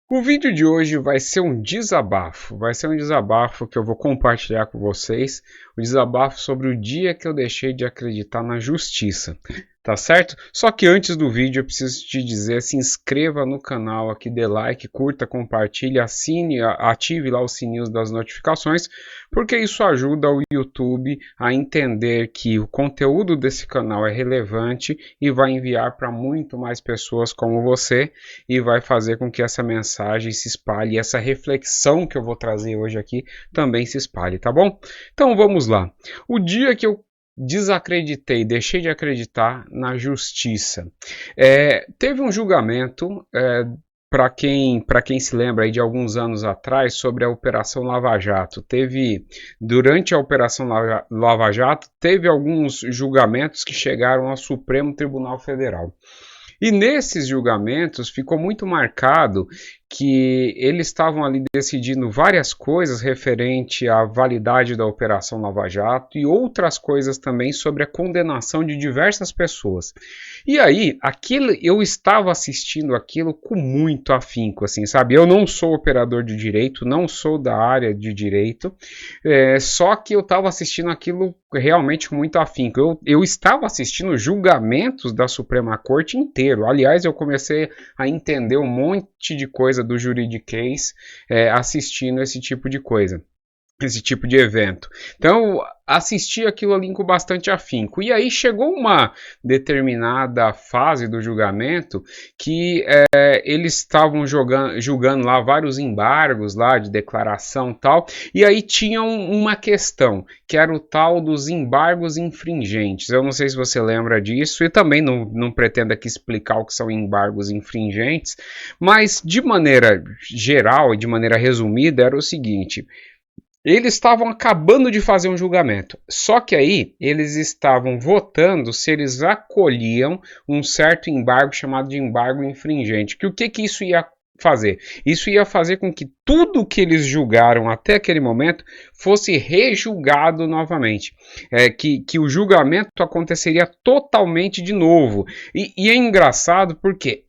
O vídeo de hoje vai ser um desabafo, que eu vou compartilhar com vocês, o desabafo sobre o dia que eu deixei de acreditar na justiça, tá certo? Só que antes do vídeo eu preciso te dizer, se inscreva no canal aqui, dê like, curta, compartilhe, assine, ative lá os sininhos das notificações, porque isso ajuda o YouTube a entender que o conteúdo desse canal é relevante e vai enviar para muito mais pessoas como você e vai fazer com que essa mensagem se espalhe, essa reflexão que eu vou trazer hoje aqui também se espalhe, tá bom? Então vamos lá. O dia que eu desacreditei, deixei de acreditar na justiça. Teve um julgamento, para quem se lembra aí de alguns anos atrás, sobre a Operação Lava Jato. Durante a Operação Lava Jato, teve alguns julgamentos que chegaram ao Supremo Tribunal Federal. E nesses julgamentos ficou muito marcado que eles estavam ali decidindo várias coisas referente à validade da Operação Lava Jato e outras coisas também sobre a condenação de diversas pessoas. E aí, eu estava assistindo aquilo com muito afinco, assim, sabe? Eu não sou operador de direito, não sou da área de direito, só que eu estava assistindo aquilo realmente com muito afinco. Eu estava assistindo julgamentos da Suprema Corte inteiro. Aliás, eu comecei a entender um monte de coisa do juridiquês assistindo esse tipo de coisa, esse tipo de evento. Então, assisti aquilo ali com bastante afinco. E aí chegou uma determinada fase do julgamento que eles estavam julgando lá vários embargos lá de declaração e tal, e aí tinha uma questão, que era o tal dos embargos infringentes. Eu não sei se você lembra disso, e também não pretendo aqui explicar o que são embargos infringentes, mas de maneira geral e de maneira resumida era o seguinte: eles estavam acabando de fazer um julgamento, só que aí eles estavam votando se eles acolhiam um certo embargo chamado de embargo infringente. O que isso ia fazer? Isso ia fazer com que tudo que eles julgaram até aquele momento fosse rejulgado novamente, que o julgamento aconteceria totalmente de novo. E é engraçado porque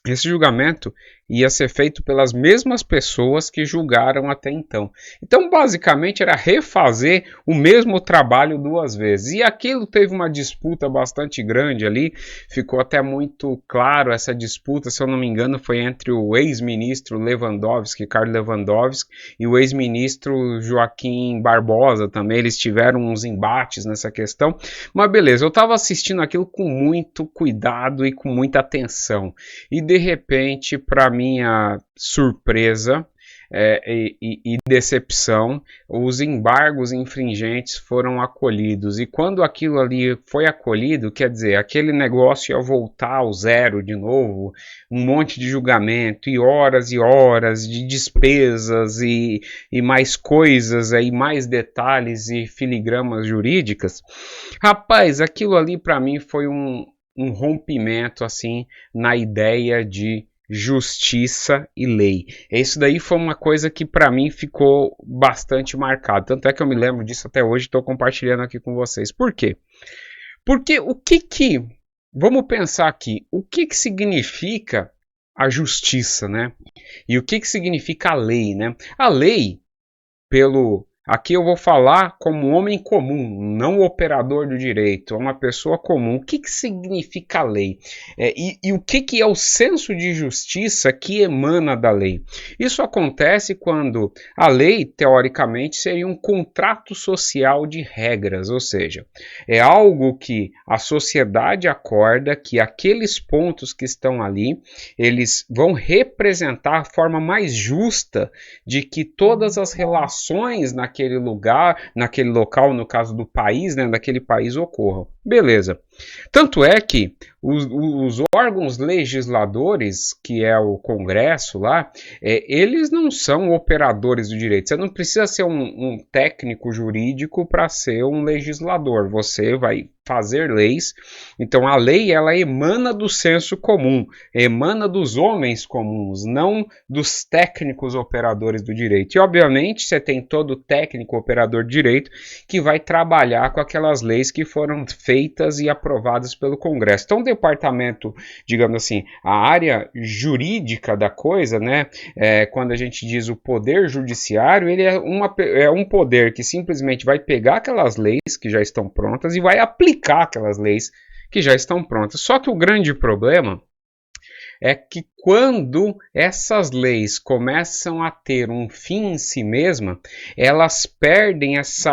esse julgamento ia ser feito pelas mesmas pessoas que julgaram até então. Então, basicamente, era refazer o mesmo trabalho duas vezes. E aquilo teve uma disputa bastante grande ali, ficou até muito claro essa disputa, se eu não me engano, foi entre o ex-ministro Lewandowski, Carlos Lewandowski, e o ex-ministro Joaquim Barbosa também. Eles tiveram uns embates nessa questão. Mas beleza, eu estava assistindo aquilo com muito cuidado e com muita atenção. E de repente, para minha surpresa e decepção, os embargos infringentes foram acolhidos. E quando aquilo ali foi acolhido, quer dizer, aquele negócio ia voltar ao zero de novo, um monte de julgamento e horas de despesas e mais coisas, e mais detalhes e filigramas jurídicas. Rapaz, aquilo ali para mim foi um rompimento assim na ideia de justiça e lei. Isso daí foi uma coisa que para mim ficou bastante marcado. Tanto é que eu me lembro disso até hoje, estou compartilhando aqui com vocês. Por quê? Porque vamos pensar aqui, o que significa a justiça, né? E o que significa a lei, né? A lei, aqui eu vou falar como um homem comum, não operador do direito, uma pessoa comum. O que significa a lei? E o que é o senso de justiça que emana da lei? Isso acontece quando a lei, teoricamente, seria um contrato social de regras, ou seja, é algo que a sociedade acorda que aqueles pontos que estão ali, eles vão representar a forma mais justa de que todas as relações naquele lugar, naquele local, no caso do país, né, daquele país ocorram. Beleza. Tanto é que os órgãos legisladores, que é o Congresso lá, eles não são operadores do direito. Você não precisa ser um técnico jurídico para ser um legislador. Você vai fazer leis. Então a lei, ela emana do senso comum, emana dos homens comuns, não dos técnicos operadores do direito. E obviamente você tem todo técnico operador de direito que vai trabalhar com aquelas leis que foram feitas e aprovadas aprovadas pelo Congresso. Então, o departamento, digamos assim, a área jurídica da coisa, né, quando a gente diz o poder judiciário, ele é um poder que simplesmente vai pegar aquelas leis que já estão prontas e vai aplicar aquelas leis que já estão prontas. Só que o grande problema é que quando essas leis começam a ter um fim em si mesma, elas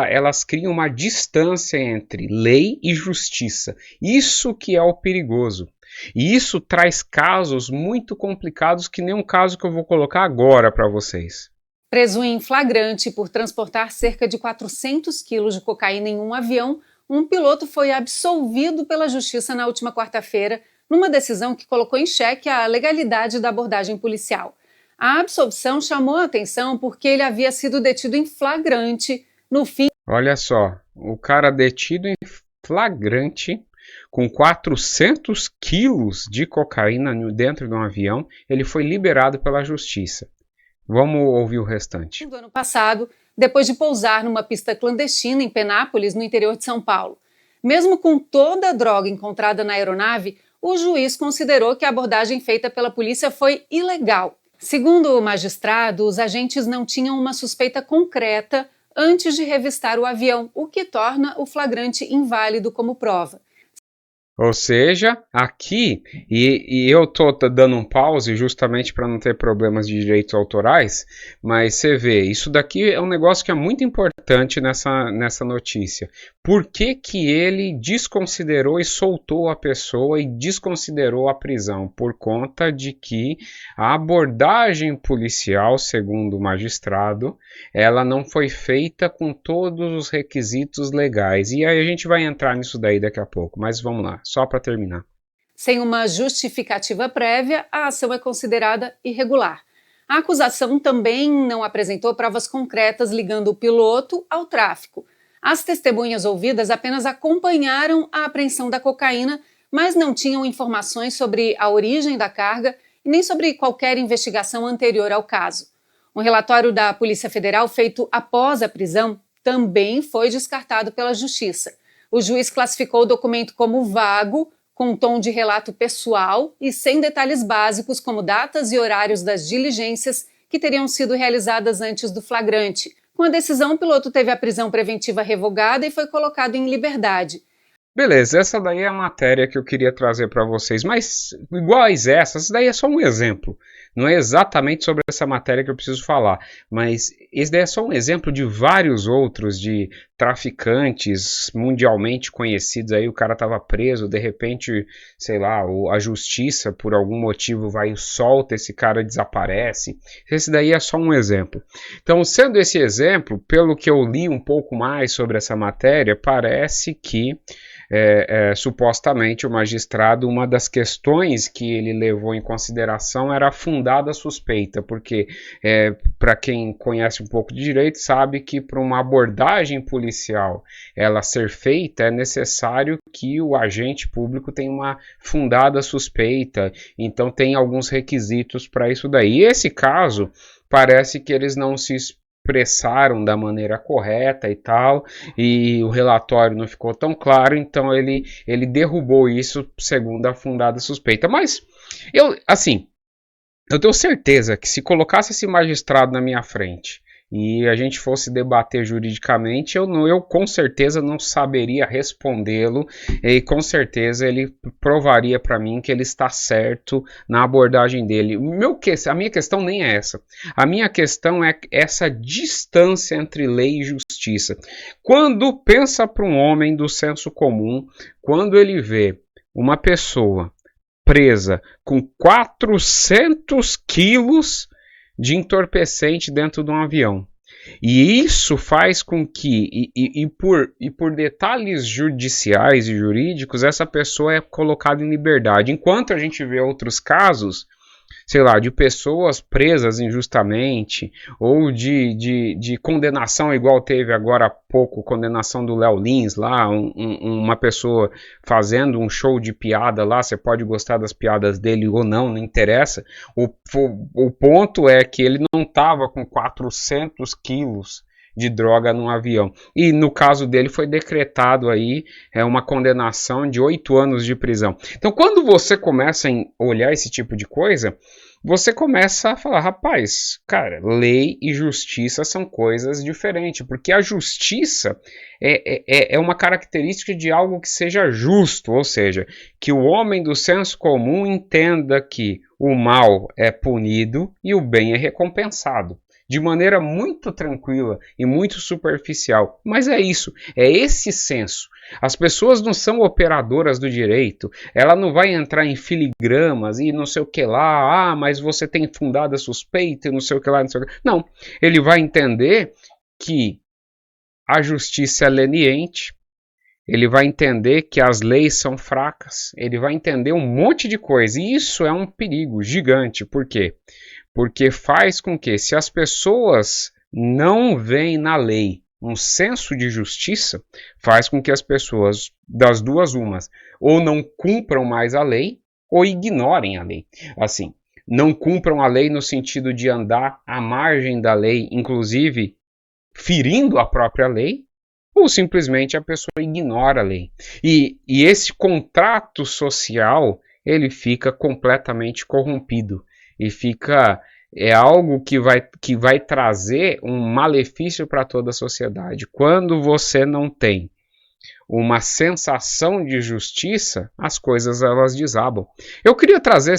elas criam uma distância entre lei e justiça. Isso que é o perigoso. E isso traz casos muito complicados, que nem um caso que eu vou colocar agora para vocês. Preso em flagrante por transportar cerca de 400 quilos de cocaína em um avião, um piloto foi absolvido pela Justiça na última quarta-feira, numa decisão que colocou em xeque a legalidade da abordagem policial. A absolvição chamou a atenção porque ele havia sido detido em flagrante no fim... Olha só, o cara detido em flagrante, com 400 quilos de cocaína dentro de um avião, ele foi liberado pela Justiça. Vamos ouvir o restante. ...do ano passado, depois de pousar numa pista clandestina em Penápolis, no interior de São Paulo. Mesmo com toda a droga encontrada na aeronave, o juiz considerou que a abordagem feita pela polícia foi ilegal. Segundo o magistrado, os agentes não tinham uma suspeita concreta antes de revistar o avião, o que torna o flagrante inválido como prova. Ou seja, aqui, e eu estou dando um pause justamente para não ter problemas de direitos autorais, mas você vê, isso daqui é um negócio que é muito importante nessa notícia. Por que que ele desconsiderou e soltou a pessoa e desconsiderou a prisão? Por conta de que a abordagem policial, segundo o magistrado, ela não foi feita com todos os requisitos legais. E aí a gente vai entrar nisso daí daqui a pouco, mas vamos lá. Só para terminar. Sem uma justificativa prévia, a ação é considerada irregular. A acusação também não apresentou provas concretas ligando o piloto ao tráfico. As testemunhas ouvidas apenas acompanharam a apreensão da cocaína, mas não tinham informações sobre a origem da carga e nem sobre qualquer investigação anterior ao caso. Um relatório da Polícia Federal feito após a prisão também foi descartado pela Justiça. O juiz classificou o documento como vago, com um tom de relato pessoal e sem detalhes básicos como datas e horários das diligências que teriam sido realizadas antes do flagrante. Com a decisão, o piloto teve a prisão preventiva revogada e foi colocado em liberdade. Beleza, essa daí é a matéria que eu queria trazer para vocês, mas iguais essa daí é só um exemplo. Não é exatamente sobre essa matéria que eu preciso falar, mas esse daí é só um exemplo de vários outros, de traficantes mundialmente conhecidos. Aí o cara estava preso, de repente, sei lá, a justiça por algum motivo vai e solta, esse cara desaparece. Esse daí é só um exemplo. Então, sendo esse exemplo, pelo que eu li um pouco mais sobre essa matéria, parece que supostamente o magistrado, uma das questões que ele levou em consideração era a fundada suspeita, porque para quem conhece um pouco de direito sabe que para uma abordagem policial ela ser feita é necessário que o agente público tenha uma fundada suspeita, então tem alguns requisitos para isso daí. E esse caso parece que eles não se expressaram da maneira correta e tal, e o relatório não ficou tão claro, então ele derrubou isso segundo a fundada suspeita. Mas eu tenho certeza que se colocasse esse magistrado na minha frente e a gente fosse debater juridicamente, eu com certeza não saberia respondê-lo, e com certeza ele provaria para mim que ele está certo na abordagem dele. A minha questão nem é essa. A minha questão é essa distância entre lei e justiça. Quando pensa para um homem do senso comum, quando ele vê uma pessoa presa com 400 quilos de entorpecente dentro de um avião. E isso faz com que, por detalhes judiciais e jurídicos, essa pessoa é colocada em liberdade. Enquanto a gente vê outros casos, sei lá, de pessoas presas injustamente, ou de condenação, igual teve agora há pouco, condenação do Léo Lins lá, uma pessoa fazendo um show de piada lá, você pode gostar das piadas dele ou não, não interessa. O ponto é que ele não estava com 400 quilos de droga num avião. E no caso dele foi decretado aí uma condenação de 8 anos de prisão. Então quando você começa a olhar esse tipo de coisa, você começa a falar, rapaz, cara, lei e justiça são coisas diferentes, porque a justiça é uma característica de algo que seja justo, ou seja, que o homem do senso comum entenda que o mal é punido e o bem é recompensado. De maneira muito tranquila e muito superficial. Mas é isso, é esse senso. As pessoas não são operadoras do direito, ela não vai entrar em filigramas e não sei o que lá, mas você tem fundada suspeita e não sei o que lá, não sei o que. Não, ele vai entender que a justiça é leniente, ele vai entender que as leis são fracas, ele vai entender um monte de coisa. E isso é um perigo gigante. Por quê? Porque faz com que, se as pessoas não veem na lei um senso de justiça, faz com que as pessoas, das duas umas, ou não cumpram mais a lei, ou ignorem a lei. Assim, não cumpram a lei no sentido de andar à margem da lei, inclusive ferindo a própria lei, ou simplesmente a pessoa ignora a lei. E esse contrato social, ele fica completamente corrompido. E é algo que vai trazer um malefício para toda a sociedade. Quando você não tem uma sensação de justiça, as coisas elas desabam. Eu queria trazer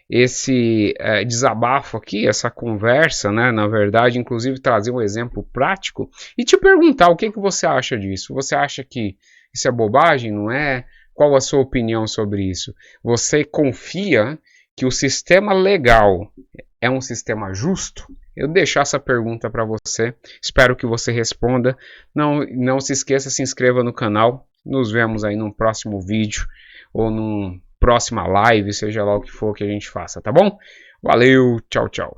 esse desabafo aqui, essa conversa, né, na verdade, inclusive trazer um exemplo prático e te perguntar o que você acha disso. Você acha que isso é bobagem, não é? Qual a sua opinião sobre isso? Você confia que o sistema legal é um sistema justo? Eu deixo essa pergunta para você, espero que você responda. Não se esqueça, se inscreva no canal. Nos vemos aí num próximo vídeo ou numa próxima live, seja lá o que for que a gente faça, tá bom? Valeu, tchau, tchau.